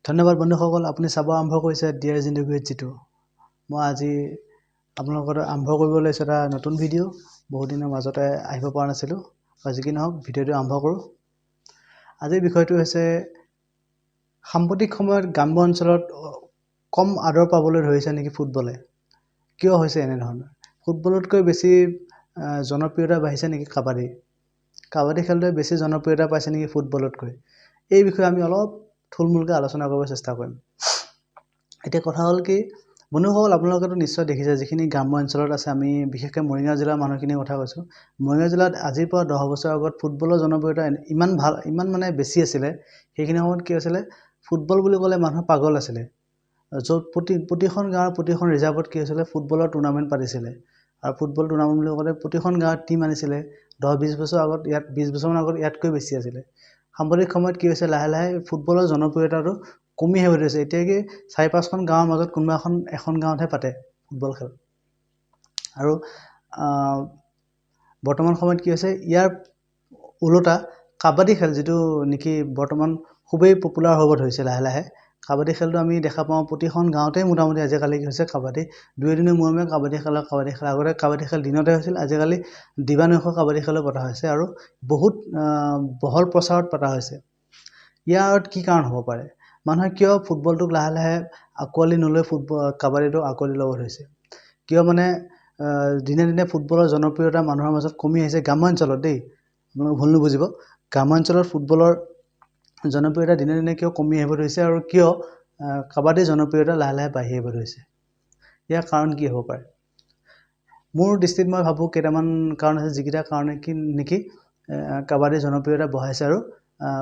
ধন্যবাদ বন্ধুসকল, আপুনি চাব আৰম্ভ কৰিছে ডিয়াৰ জিন্দগী জিতু। মই আজি আপোনালোকৰ আৰম্ভ কৰিব লৈছোঁ এটা নতুন ভিডিঅ'। বহুত দিনৰ মাজতে আহিব পৰা নাছিলোঁ, যি কি নহওক ভিডিঅ'টো আৰম্ভ কৰোঁ। আজিৰ বিষয়টো হৈছে সাম্প্ৰতিক সময়ত গ্ৰাম্য অঞ্চলত কম আদৰ পাবলৈ ধৰিছে নেকি ফুটবলে। কিয় হৈছে এনেধৰণৰ? ফুটবলতকৈ বেছি জনপ্ৰিয়তা বাঢ়িছে নেকি কাবাডী? কাবাডী খেলটোৱে বেছি জনপ্ৰিয়তা পাইছে নেকি ফুটবলতকৈ? এই বিষয়ে আমি অলপ থুলমূলকৈ আলোচনা কৰিব চেষ্টা কৰিম। এতিয়া কথা হ'ল কি, বন্ধুসকল আপোনালোকেতো নিশ্চয় দেখিছে, যিখিনি গ্ৰাম্য অঞ্চলত আছে, আমি বিশেষকৈ মৰিগাঁও জিলাৰ মানুহখিনিৰ কথা কৈছোঁ। মৰিগাঁও জিলাত আজিৰ পৰা 10 বছৰ আগত ফুটবলৰ জনপ্ৰিয়তা ইমান মানে বেছি আছিলে। সেইখিনি সময়ত কি হৈছিলে, ফুটবল বুলি ক'লে মানুহ পাগল আছিলে। য'ত প্ৰতিখন গাঁৱৰ প্ৰতিখন ৰিজাৰ্ভত কি হৈছিলে, ফুটবলৰ টুৰ্ণামেণ্ট পাতিছিলে। আৰু ফুটবল টুৰ্ণামেণ্ট বুলি ক'লে প্ৰতিখন গাঁৱত টীম আনিছিলে। 10-20 বছৰ আগত ইয়াত 20 বছৰমান আগত ইয়াতকৈ বেছি আছিলে। সাম্প্ৰতিক সময়ত কি হৈছে, লাহে লাহে ফুটবলৰ জনপ্ৰিয়তাটো কমি আহিব ধৰিছে। এতিয়া কি 4-5খন গাঁৱৰ মাজত কোনোবা এখন গাঁৱতহে পাতে ফুটবল খেল। আৰু বৰ্তমান সময়ত কি হৈছে, ইয়াৰ ওলোটা কাবাডী খেল, যিটো নেকি বৰ্তমান খুবেই পপুলাৰ হ'ব ধৰিছে লাহে লাহে। কাবাডী খেলটো আমি দেখা পাওঁ প্ৰতিখন গাঁৱতে মোটামুটি আজিকালি কি হৈছে, কাবাডী 2 দিনৰ মূৰে কাবাডী খেল। আগতে কাবাডী খেল দিনতে হৈছিল, আজিকালি দিবা-নিশা কাবাডী খেলো পতা হৈছে আৰু বহুত বহল প্ৰচাৰত পতা হৈছে। ইয়াত কি কাৰণ হ'ব পাৰে? মানুহে কিয় ফুটবলটোক লাহে লাহে আঁকোৱালি নলৈ কাবাডীটোক আঁকোৱালি ল'ব ধৰিছে? কিয় মানে দিনে দিনে ফুটবলৰ জনপ্ৰিয়তা মানুহৰ মাজত কমি আহিছে গ্ৰাম্যাঞ্চলত দেই। আপোনালোকে ভুল নুবুজিব। গ্ৰাম্যাঞ্চলত ফুটবলৰ জনপ্ৰিয়তা দিনে দিনে কিয় কমি আহিব ধৰিছে আৰু কিয় কাবাডীৰ জনপ্ৰিয়তা লাহে লাহে বাঢ়ি আহিব ধৰিছে? ইয়াৰ কাৰণ কি হ'ব পাৰে? মোৰ দৃষ্টিত মই ভাবোঁ কেইটামান কাৰণ আছে, যিকেইটা কাৰণে কি নেকি কাবাডীৰ জনপ্ৰিয়তা বঢ়াইছে আৰু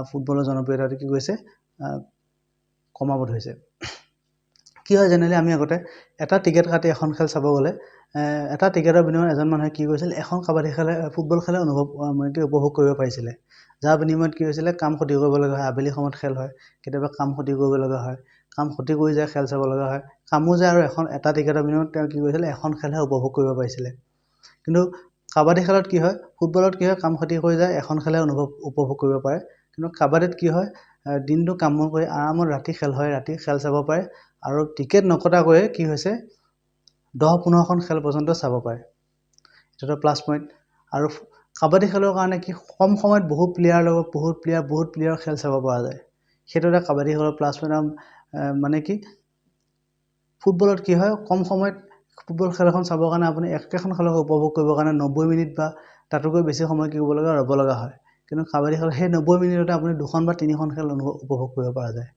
ফুটবলৰ জনপ্ৰিয়তাটো কি কৰিছে, কমাব ধৰিছে। কি হয়, জেনেৰেলি আমি আগতে এটা টিকেট কাটি এখন খেল চাব গ'লে এটা টিকেটৰ বিনিময়ত এজন মানুহে কি কৰিছিল, এখন কাবাডী খেলে ফুটবল খেলে উপভোগ কৰিব পাৰিছিলে। যাৰ বিনিময়ত কি হৈছিলে, কাম ক্ষতি কৰিব লগা হয়। আবেলি সময়ত খেল হয়, কেতিয়াবা কাম ক্ষতি কৰিব লগা হয়। কাম ক্ষতি কৰি যায়, খেল চাব লগা হয়। কামো যায় আৰু এটা টিকেটৰ বিনিময়ত তেওঁ কি কৰিছিলে, এখন খেলহে উপভোগ কৰিব পাৰিছিলে। কিন্তু কাবাডী খেলত কি হয়, ফুটবলত কি হয়, কাম ক্ষতি কৰি যায়, এখন খেলহে উপভোগ কৰিব পাৰে। কিন্তু কাবাডীত কি হয়, দিনটো কাম কৰি আৰামত ৰাতি খেল হয়, ৰাতি খেল চাব পাৰে। আৰু টিকেট নকটাকৈয়ে কি হৈছে, 10-15খন খেল পৰ্যন্ত চাব পাৰে। এইটো প্লাছ পইণ্ট। আৰু কাবাডী খেলৰ কাৰণে কি, কম সময়ত বহুত প্লেয়াৰ খেল চাব পৰা যায়। সেইটো এটা কাবাডী খেলৰ প্লাছ পইণ্ট। মানে কি, ফুটবলত কি হয়, কম সময়ত ফুটবল খেল এখন চাবৰ কাৰণে আপুনি একেখন খেলক উপভোগ কৰিবৰ কাৰণে 90 মিনিট বা তাতোকৈ বেছি সময় কি কৰিব লগা, ৰ'ব লগা হয়। কিন্তু কাবাডী খেল সেই 90 মিনিটতে আপুনি 2খন বা 3খন খেল উপভোগ কৰিব পৰা যায়।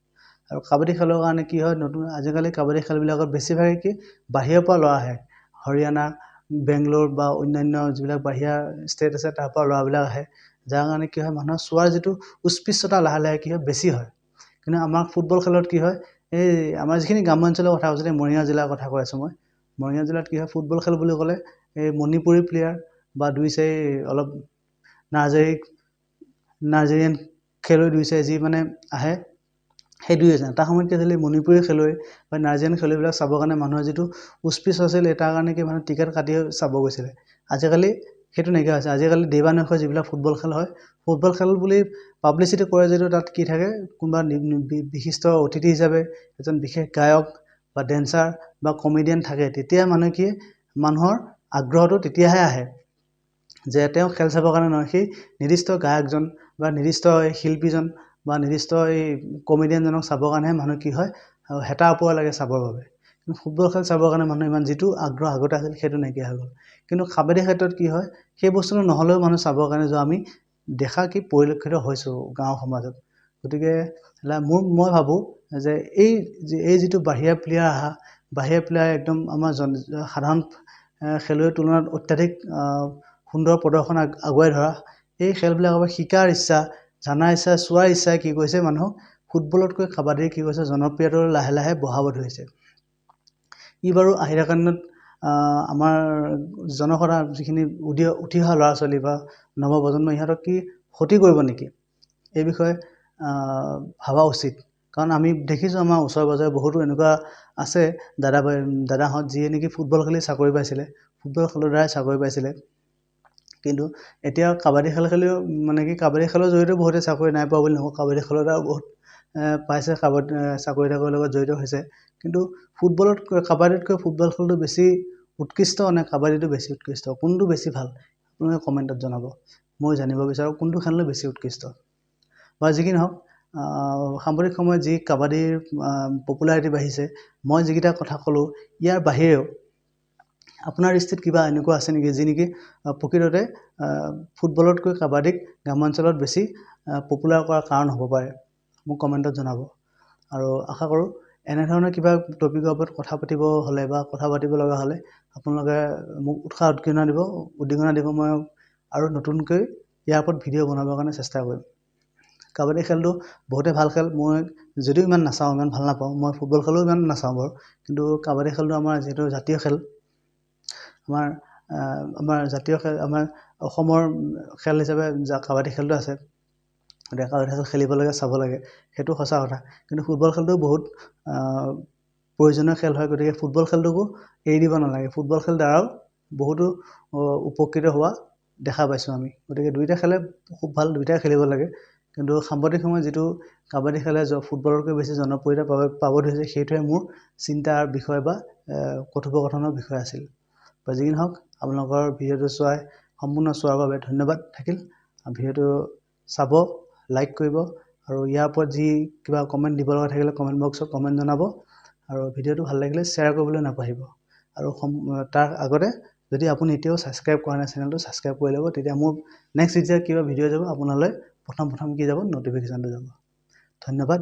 আৰু কাবাডী খেলৰ কাৰণে কি হয়, আজিকালি কাবাডী খেলবিলাকত বেছিভাগে কি বাহিৰৰ পৰা ল'ৰা আহে। হৰিয়ানা, বেংগলোৰ বা অন্যান্য যিবিলাক বাহিৰা ষ্টেট আছে, তাৰ পৰা ল'ৰাবিলাক আহে। যাৰ কাৰণে কি হয়, মানুহৰ চোৱাৰ যিটো উৎকৃষ্টতা লাহে লাহে কি হয়, বেছি হয়। কিন্তু আমাৰ ফুটবল খেলত কি হয়, এই আমাৰ যিখিনি গ্ৰাম্যাঞ্চলৰ কথা কৈছোঁ, মৰিগাঁও জিলাৰ কথা কৈ আছোঁ মই। মৰিগাঁও জিলাত কি হয়, ফুটবল খেল বুলি ক'লে এই মণিপুৰী প্লেয়াৰ বা অলপ নাইজেৰিয়ান খেলুৱৈ 2-4 যি মানে আহে, সেই এটা সময়ত কি হৈছিলে, মণিপুৰী খেলুৱৈ বা নাইজেৰিয়ান খেলুৱৈবিলাক চাবৰ কাৰণে মানুহৰ যিটো উৎকৃষ্ট আছিল, তাৰ কাৰণে কি মানুহে টিকেট কাটি চাব গৈছিলে। আজিকালি সেইটো নাইকিয়া হৈছে। আজিকালি দিবা-নিশা যিবিলাক ফুটবল খেল হয়, ফুটবল খেল বুলি পাব্লিচিটি কৰে যদিও তাত কি থাকে, কোনোবা বিশিষ্ট অতিথি হিচাপে এজন বিশেষ গায়ক বা ডেন্সাৰ বা কমেডিয়ান থাকে। তেতিয়া মানুহৰ আগ্ৰহটো তেতিয়াহে আহে যে তেওঁ খেল চাবৰ কাৰণে নহয়, সেই নিৰ্দিষ্ট গায়কজন বা নিৰ্দিষ্ট শিল্পীজন বা নিৰ্দিষ্ট এই কমেডিয়ানজনক চাবৰ কাৰণেহে মানুহ কি হয়, হেতা ওপৰা লাগে চাবৰ বাবে। কিন্তু ফুটবল খেল চাবৰ কাৰণে মানুহ ইমান যিটো আগ্ৰহ আগতে আছিল, সেইটো নাইকিয়া হৈ গ'ল। কিন্তু কাবাডী ক্ষেত্ৰত কি হয়, সেই বস্তুটো নহ'লেও মানুহ চাবৰ কাৰণে আমি দেখা কি পৰিলক্ষিত হৈছোঁ গাঁও সমাজত। গতিকে মই ভাবোঁ যে এই যিটো বাহিৰা প্লেয়াৰ একদম আমাৰ সাধাৰণ খেলুৱৈৰ তুলনাত অত্যাধিক সুন্দৰ প্ৰদৰ্শন আগুৱাই ধৰা, এই খেলবিলাকৰ পৰা শিকাৰ ইচ্ছা, জানাৰ ইচ্ছা, চোৱাৰ ইচ্ছাই কি কৰিছে, মানুহক ফুটবলতকৈ কাবাডীৰ কি কৰিছে, জনপ্ৰিয়তাটো লাহে লাহে বঢ়াব ধৰিছে। ই বাৰু আহি থকা দিনত আমাৰ জনসাধাৰণ যিখিনি উঠি অহা ল'ৰা-ছোৱালী বা নৱপ্ৰজন্ম, ইহঁতক কি ক্ষতি কৰিব নেকি? এই বিষয়ে ভাবা উচিত। কাৰণ আমি দেখিছোঁ আমাৰ ওচৰে-পাঁজৰে বহুতো এনেকুৱা আছে দাদাহঁত, যিয়ে নেকি ফুটবল খেলি চাকৰি পাইছিলে, ফুটবল খেলৰ দ্বাৰাই চাকৰি পাইছিলে। কিন্তু এতিয়া কাবাডী খেল খেলিও মানে কি, কাবাডী খেলৰ জৰিয়তেও বহুতে চাকৰি নাই পোৱা বুলি নকওঁ, কাবাডী খেলৰ দ্বাৰা বহুত পাইছে চাকৰি তাকৰিৰ লগত জড়িত হৈছে কিন্তু কাবাডীতকৈ ফুটবল খেলটো বেছি উৎকৃষ্ট নে কাবাডীটো বেছি উৎকৃষ্ট কোনটো বেছি ভাল আপোনালোকে কমেণ্টত জনাব মই জানিব বিচাৰোঁ কোনটো খেলনো বেছি উৎকৃষ্ট বা যি কি নহওক সাম্প্ৰতিক সময়ত যি কাবাডীৰ পপুলাৰিটি বাঢ়িছে মই যিকেইটা কথা ক'লোঁ ইয়াৰ বাহিৰেও আপোনাৰ দৃষ্টিত কিবা এনেকুৱা আছে নেকি যি নেকি প্ৰকৃততে ফুটবলতকৈ কাবাডীক গ্ৰামাঞ্চলত বেছি পপুলাৰ কৰাৰ কাৰণ হ'ব পাৰে মোক কমেণ্টত জনাব আৰু আশা কৰোঁ এনেধৰণৰ কিবা টপিকৰ ওপৰত কথা পাতিব হ'লে বা কথা পাতিব লগা হ'লে আপোনালোকে মোক উদ্দীপনা দিব মই আৰু নতুনকৈ ইয়াৰ ওপৰত ভিডিঅ' বনাবৰ কাৰণে চেষ্টা কৰিম কাবাডী খেলটো বহুতে ভাল খেল মই যদিও ইমান নাচাওঁ ইমান ভাল নাপাওঁ মই ফুটবল খেলো ইমান নাচাওঁ বাৰু কিন্তু কাবাডী খেলটো আমাৰ যিহেতু জাতীয় খেল আমাৰ জাতীয় খেল আমাৰ অসমৰ খেল হিচাপে কাবাডী খেলটো আছে গতিকে কাবাডী খেল খেলিব লাগে চাব লাগে সেইটো সঁচা কথা কিন্তু ফুটবল খেলটো বহুত প্ৰয়োজনীয় খেল হয় গতিকে ফুটবল খেলটোকো এৰি দিব নালাগে ফুটবল খেল দ্বাৰাও বহুতো উপকৃত হোৱা দেখা পাইছোঁ আমি গতিকে দুইটা খেলে খুব ভাল দুইটাই খেলিব লাগে কিন্তু সাম্প্ৰতিক সময়ত যিটো কাবাডী খেলে ফুটবলতকৈ বেছি জনপ্ৰিয়তা পাব ধৰিছে সেইটোৱে মোৰ চিন্তাৰ বিষয় বা কথোপকথনৰ বিষয় আছিল বা যি নহওক আপোনালোকৰ ভিডিঅ'টো সম্পূৰ্ণ চোৱাৰ বাবে ধন্যবাদ থাকিল ভিডিঅ'টো চাব লাইক কৰিব আৰু ইয়াৰ ওপৰত যি কিবা কমেণ্ট দিব লগা থাকিলে কমেণ্ট বক্সত কমেণ্ট জনাব আৰু ভিডিঅ'টো ভাল লাগিলে শ্বেয়াৰ কৰিবলৈ নাপাহৰিব আৰু তাৰ আগতে যদি আপুনি এতিয়াও ছাবস্ক্ৰাইব কৰা নাই চেনেলটো ছাবস্ক্ৰাইব কৰি ল'ব তেতিয়া মোৰ নেক্সট যেতিয়া কিবা ভিডিঅ' যাব আপোনালৈ প্ৰথম কি যাব ন'টিফিকেশ্যনটো যাব ধন্যবাদ